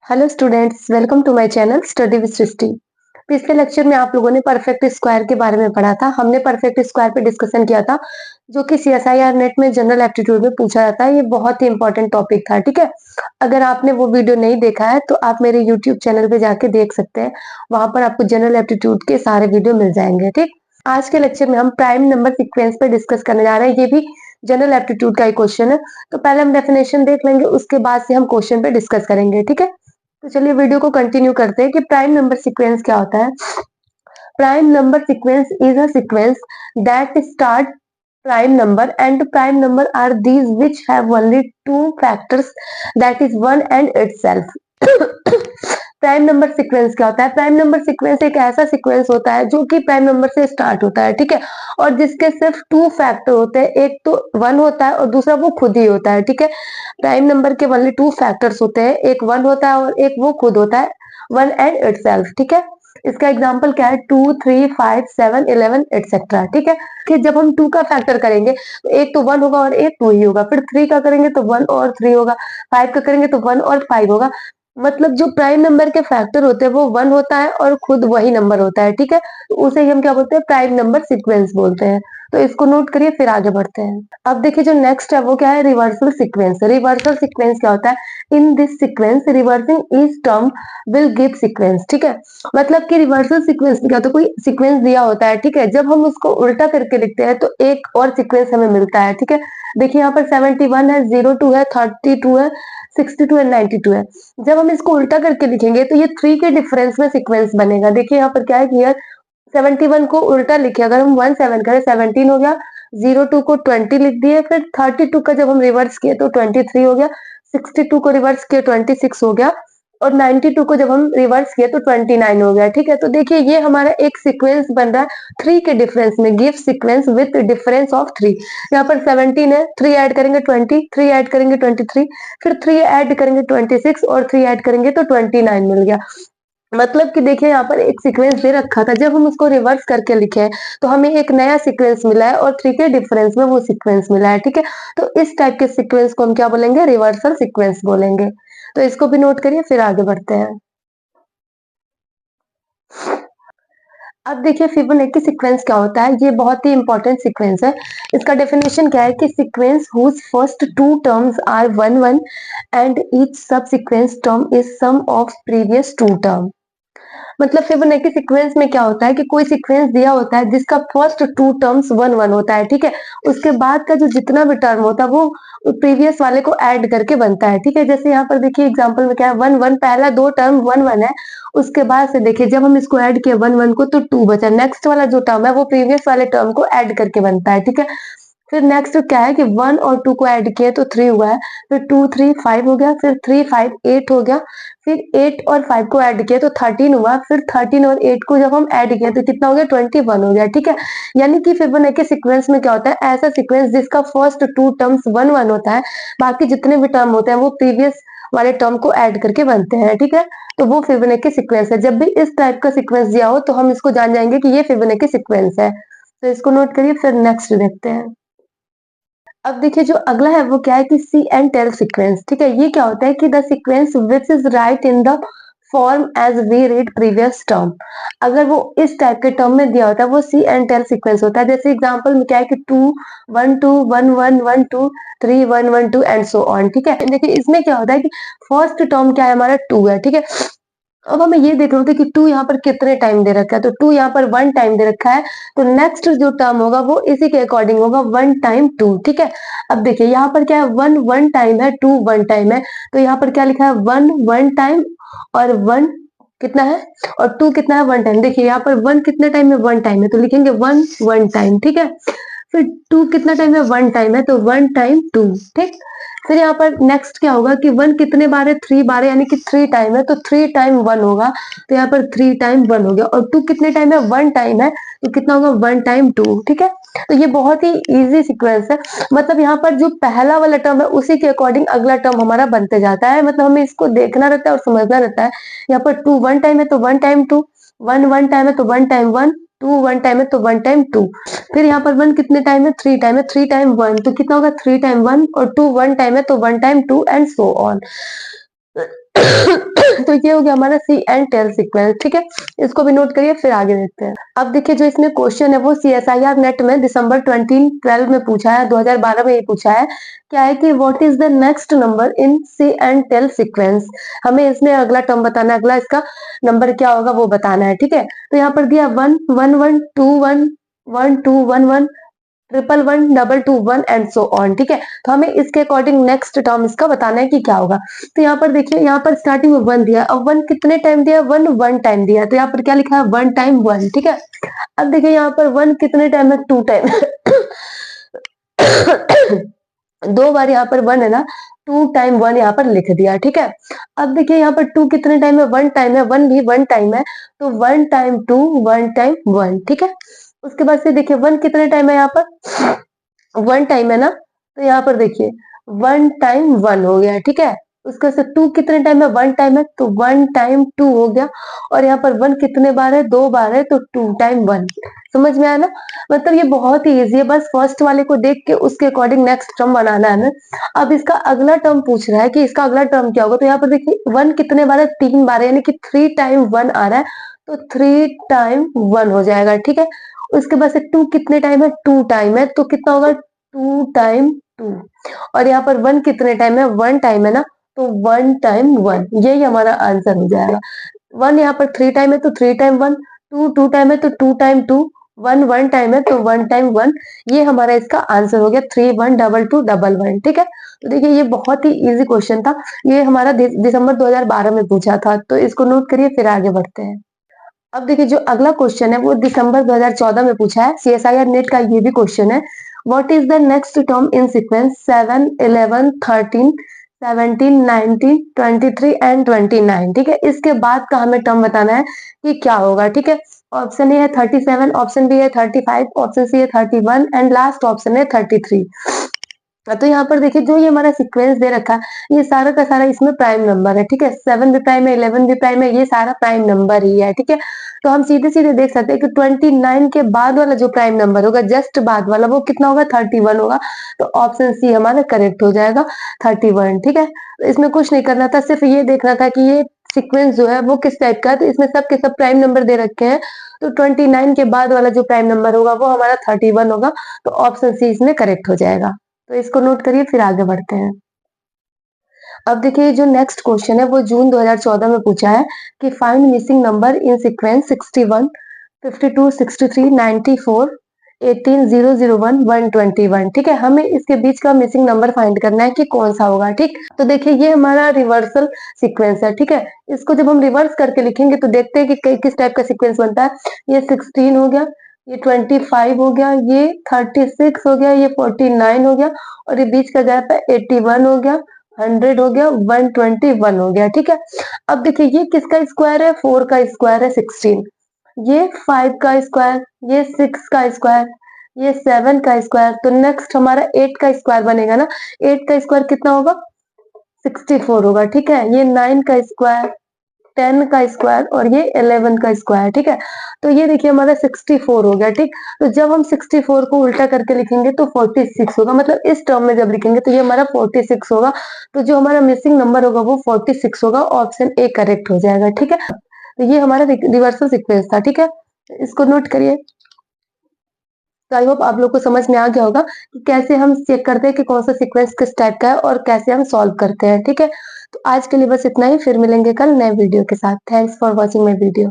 Hello students, welcome to my channel study with Srishti. पिछले lecture में आप लोगों ने परफेक्ट स्क्वायर के बारे में पढ़ा था। हमने परफेक्ट स्क्वायर पे डिस्कशन किया था, जो कि सीएसआईआर नेट में जनरल एप्टीट्यूड में पूछा जाता है। ये बहुत ही इंपॉर्टेंट टॉपिक था, ठीक है। अगर आपने वो वीडियो नहीं देखा है तो आप मेरे यूट्यूब चैनल पे जाके देख सकते हैं। वहां पर आपको जनरल एप्टीट्यूड के सारे वीडियो मिल जाएंगे, ठीक। आज के लेक्चर में हम प्राइम नंबर सीक्वेंस पे डिस्कस करने जा रहे हैं। ये भी जनरल एप्टीट्यूड का ही क्वेश्चन है। तो पहले हम डेफिनेशन देख लेंगे, उसके बाद से हम क्वेश्चन पे डिस्कस करेंगे, ठीक है। तो चलिए वीडियो को कंटिन्यू करते हैं कि प्राइम नंबर सीक्वेंस क्या होता है। Prime number sequence is a sequence that start prime number and prime number are these which have only two factors, that is one and itself. Prime number sequence क्या होता है? Prime number sequence एक ऐसा sequence होता है जो कि prime number से स्टार्ट होता है, ठीक है, और जिसके सिर्फ टू फैक्टर होते हैं। एक तो वन होता है और दूसरा वो खुद ही होता है, ठीक है। प्राइम नंबर के ओनली टू फैक्टर्स होते हैं, एक वन होता है और एक वो खुद होता है, वन एंड इटसेल्फ, ठीक है। इसका एग्जाम्पल क्या है? 2, 3, 5, 7, 11 एटसेट्रा, ठीक है। कि जब हम टू का फैक्टर करेंगे तो एक तो वन होगा और एक टू ही होगा, फिर थ्री का करेंगे तो वन और थ्री होगा, फाइव का करेंगे तो वन और फाइव होगा। मतलब जो प्राइम नंबर के फैक्टर होते हैं वो वन होता है और खुद वही नंबर होता है, ठीक है। तो उसे ही हम क्या बोलते हैं? प्राइम नंबर सीक्वेंस बोलते हैं। तो इसको नोट करिए, फिर आगे बढ़ते हैं। अब देखिए जो नेक्स्ट है वो क्या है? Reversal sequence. रिवर्सल सीक्वेंस क्या होता है? In this sequence reversing each term will give sequence, ठीक है। मतलब कि रिवर्सल सीक्वेंस क्या होता है? कोई सीक्वेंस दिया होता है, ठीक है, जब हम उसको उल्टा करके लिखते हैं तो एक और सीक्वेंस हमें मिलता है, ठीक है। देखिए यहाँ पर 71 है, 02 है, 32 है, 62 है, 92 है। जब हम इसको उल्टा करके लिखेंगे तो ये थ्री के डिफरेंस में सीक्वेंस बनेगा। देखिए यहाँ पर क्या है कि यार 71 को उल्टा लिखे, अगर हम 17 करें 17 हो गया, 02 को 20 लिख दिए, फिर 32 का जब हम रिवर्स किए तो 23 हो गया, 62 को रिवर्स किए 26 हो गया, और 92 को जब हम रिवर्स किए तो 29 हो गया, ठीक है। तो देखिए ये हमारा एक सीक्वेंस बन रहा है थ्री के डिफरेंस में, give sequence with difference of three. यहाँ पर 17 है, थ्री ऐड करेंगे 20, थ्री ऐड करेंगे 23, फिर थ्री ऐड करेंगे 26 और थ्री ऐड करेंगे तो 29 मिल गया। मतलब कि देखिए यहाँ पर एक सीक्वेंस दे रखा था, जब हम उसको रिवर्स करके लिखे तो हमें एक नया सीक्वेंस मिला है और थ्री के डिफरेंस में वो सीक्वेंस मिला है, ठीक है। तो इस टाइप के सीक्वेंस को हम क्या बोलेंगे? रिवर्सल सीक्वेंस बोलेंगे। तो इसको भी नोट करिए, फिर आगे बढ़ते हैं। अब देखिए फिबोनाची सीक्वेंस क्या होता है? ये बहुत ही इंपॉर्टेंट सीक्वेंस है। इसका डेफिनेशन क्या है कि sequence whose first two terms are one one and each subsequent term is sum of previous two term. मतलब फिबोनाची सीक्वेंस में क्या होता है कि कोई सीक्वेंस दिया होता है जिसका first two terms one one होता है, ठीक है। उसके बाद का जो जितना भी टर्म होता है वो प्रीवियस वाले को ऐड करके बनता है, ठीक है। जैसे यहाँ पर देखिए एग्जांपल में क्या है? वन वन, पहला दो टर्म वन वन है, उसके बाद से देखिए जब हम इसको ऐड किए वन वन को तो टू बचा, नेक्स्ट वाला जो टर्म है वो प्रीवियस वाले टर्म को ऐड करके बनता है, ठीक है। फिर नेक्स्ट क्या है कि वन और टू को ऐड किए तो थ्री हुआ है, फिर टू थ्री फाइव हो गया, फिर थ्री फाइव एट हो गया, फिर एट और फाइव को ऐड किया तो 13 हुआ, फिर 13 और 8 को जब हम ऐड किया तो कितना हो गया? 21 हो गया, ठीक है। यानी कि फिबोनाची सीक्वेंस में क्या होता है? ऐसा सीक्वेंस जिसका first two terms one one होता है, बाकी जितने भी टर्म होते हैं वो प्रीवियस वाले टर्म को ऐड करके बनते हैं, ठीक है। तो वो फिबोनाची सीक्वेंस है। जब भी इस टाइप का सीक्वेंस दिया हो तो हम इसको जान जाएंगे कि ये फिबोनाची सीक्वेंस है। तो इसको नोट करिए, फिर नेक्स्ट देखते हैं। अब देखिए जो अगला है वो क्या है कि सी एंड टेल सीक्वेंस, ठीक है। ये क्या होता है कि the sequence which is right in the form as we read previous term. अगर वो इस टाइप के टर्म में दिया होता है वो सी एंड टेल सीक्वेंस होता है। जैसे एग्जांपल में क्या है कि 2 1 2 1 1 2 3 1 1 2 एंड सो ऑन, ठीक है। देखिए इसमें क्या होता है कि फर्स्ट टर्म क्या है? हमारा टू है, ठीक है। अब हमें ये देखना होता है कि टू यहाँ पर कितने टाइम दे रखा है, तो टू यहाँ पर वन टाइम दे रखा है, तो नेक्स्ट जो टर्म होगा वो इसी के अकॉर्डिंग होगा, वन टाइम टू, ठीक है। अब देखिए यहाँ पर क्या है? वन वन टाइम है, टू वन टाइम है, तो यहाँ पर क्या लिखा है? वन वन टाइम और वन कितना है और टू कितना है? One time. देखिए यहाँ पर वन कितने टाइम में? वन टाइम है, तो लिखेंगे वन वन टाइम, ठीक है। फिर टू कितना टाइम है? वन टाइम है, तो वन टाइम टू, ठीक। फिर यहाँ पर नेक्स्ट क्या होगा कि वन कितने बार है? थ्री बार है, यानी कि थ्री टाइम है, तो थ्री टाइम वन होगा, तो यहाँ पर थ्री टाइम वन हो गया। और टू कितने टाइम है? वन टाइम है, तो कितना होगा? वन टाइम टू, ठीक है। तो ये बहुत ही इजी सीक्वेंस है। मतलब यहाँ पर जो पहला वाला टर्म है उसी के अकॉर्डिंग अगला टर्म हमारा बनते जाता है। मतलब हमें इसको देखना रहता है और समझना रहता है। यहाँ पर टू वन टाइम है तो one time two, one one time है तो one time one, two one time है तो वन टाइम टू। फिर यहाँ पर वन कितने टाइम है? थ्री टाइम है, थ्री टाइम वन, तो कितना होगा? थ्री टाइम वन, और टू वन टाइम है तो one time two and so on. तो ये हो गया हमारा सी एंड टेल सीक्वेंस, ठीक है। इसको भी नोट करिए, फिर आगे देखते हैं। अब देखिए जो इसमें क्वेश्चन है वो CSIR नेट में दिसंबर 2012 में पूछा है, 2012 में ये पूछा है। क्या है कि what is the next number in see and tell sequence. हमें इसमें अगला टर्म बताना है, अगला इसका नंबर क्या होगा वो बताना है, ठीक है। तो यहाँ पर दिया 1 1 1 2 1 1 2 1 1 1 1 1 2 2 1 एंड सो ऑन, ठीक है। तो हमें इसके अकॉर्डिंग नेक्स्ट टर्म इसका बताना है कि क्या होगा। तो यहाँ पर देखिए, यहाँ पर स्टार्टिंग में 1 दिया, अब 1 कितने टाइम दिया, 1 1 टाइम दिया, तो यहाँ पर क्या लिखा है 1 टाइम 1, ठीक है। अब देखिए यहाँ पर 1 कितने टाइम है, 2 टाइम। दो बार यहाँ पर 1 है ना, 2 टाइम 1 यहाँ पर लिख दिया, ठीक है। अब देखिए यहाँ पर 2 कितने टाइम है, 1 टाइम है, 1 भी 1 टाइम है, तो 1 टाइम 2 1 टाइम 1, ठीक है। उसके बाद से देखिए 1 कितने टाइम है, यहाँ पर 1 टाइम है ना, तो यहाँ पर देखिए 1 टाइम 1 हो गया, ठीक है। उसके बाद से 2 कितने टाइम है, 1 टाइम है, तो 1 टाइम 2 हो गया। और यहाँ पर 1 कितने बार है, 2 बार है, तो 2 टाइम 1। समझ में आया ना। मतलब ये बहुत ही इजी है, बस फर्स्ट वाले को देख के उसके अकॉर्डिंग नेक्स्ट टर्म बनाना है ना। अब इसका अगला टर्म पूछ रहा है कि इसका अगला टर्म क्या होगा, तो यहाँ पर देखिए 1 कितने बार है, 3 बार है, यानी कि 3 टाइम 1 आ रहा है, तो 3 टाइम 1 हो जाएगा, ठीक है। उसके बाद से 2 कितने टाइम है, 2 टाइम है, तो कितना होगा 2 टाइम 2। और यहाँ पर 1 कितने टाइम है, 1 टाइम है ना, तो 1 टाइम 1, यही हमारा आंसर हो जाएगा। 1 यहाँ पर 3 टाइम है, तो 3 टाइम 1, 2 2 टाइम है, तो 2 टाइम 2, 1 1 टाइम है, तो 1 टाइम 1। ये हमारा इसका आंसर हो गया 3 1 2 2 1 1, ठीक है। तो देखिए ये बहुत ही इजी क्वेश्चन था, ये हमारा दिसंबर 2012 में पूछा था, तो इसको नोट करिए, फिर आगे बढ़ते हैं। अब देखिए जो अगला क्वेश्चन है वो दिसंबर 2014 में पूछा है, CSIR नेट का ये भी क्वेश्चन है। What is the next term in sequence 7 11 13 17 19 23 and 29, ठीक है। इसके बाद का हमें टर्म बताना है कि क्या होगा, ठीक है। ऑप्शन ए है 37, ऑप्शन बी है 35, ऑप्शन सी है 31 एंड लास्ट ऑप्शन है 33। तो यहाँ पर देखिए जो ये हमारा सीक्वेंस दे रखा है, ये सारा का सारा इसमें प्राइम नंबर है, ठीक है। 7 भी प्राइम है, 11 भी प्राइम है, ये सारा प्राइम नंबर ही है, ठीक है। तो हम सीधे सीधे देख सकते हैं कि 29 के बाद वाला जो प्राइम नंबर होगा, जस्ट बाद वाला, वो कितना होगा, 31 होगा। तो ऑप्शन सी हमारा करेक्ट हो जाएगा, 31, ठीक है। तो इसमें कुछ नहीं करना था, सिर्फ ये देखना था कि ये सीक्वेंस जो है वो किस टाइप का है, तो इसमें सब के सब प्राइम नंबर दे रखे हैं, तो 29 के बाद वाला जो प्राइम नंबर होगा वो हमारा 31 होगा, तो ऑप्शन सी इसमें करेक्ट हो जाएगा। तो इसको नोट करिए, फिर आगे बढ़ते हैं। अब देखिए जो नेक्स्ट क्वेश्चन है वो जून 2014 में पूछा है कि find missing number in sequence 61 52 63 94 18 001 121, ठीक है। हमें इसके बीच का मिसिंग नंबर फाइंड करना है कि कौन सा होगा, ठीक। तो देखिए ये हमारा रिवर्सल सीक्वेंस है, ठीक है। इसको जब हम रिवर्स करके लिखेंगे तो देखते हैं कि किस टाइप का सीक्वेंस बनता है। ये 16 हो गया, ये 25 हो गया, ये 36 हो गया, ये 49 हो गया, और ये बीच का गैप है 81 हो गया, 100 हो गया, 121 हो गया, ठीक है। अब देखिए ये किसका स्क्वायर है, 4 का स्क्वायर है 16, ये 5 का स्क्वायर, ये 6 का स्क्वायर, ये 7 का स्क्वायर, तो नेक्स्ट हमारा 8 का स्क्वायर बनेगा ना। 8 का स्क्वायर कितना होगा, 64 होगा, ठीक है। ये 9 का स्क्वायर, 10 का स्क्वायर, और ये 11 का स्क्वायर, ठीक है। तो ये देखिए हमारा 64 हो गया, ठीक। तो जब हम 64 को उल्टा करके लिखेंगे तो 46 होगा, मतलब इस टर्म में जब लिखेंगे तो ये हमारा 46 होगा। तो जो हमारा मिसिंग नंबर होगा वो 46 होगा, ऑप्शन ए करेक्ट हो जाएगा, ठीक है। तो ये हमारा रिवर्सल सीक्वेंस था, ठीक है। इसको नोट करिए। तो आई होप आप लोग को समझ में आ गया होगा कि कैसे हम चेक करते हैं कि कौन सा सीक्वेंस किस टाइप का है और कैसे हम सॉल्व करते हैं, ठीक है। तो आज के लिए बस इतना ही, फिर मिलेंगे कल नए वीडियो के साथ। Thanks for watching my video.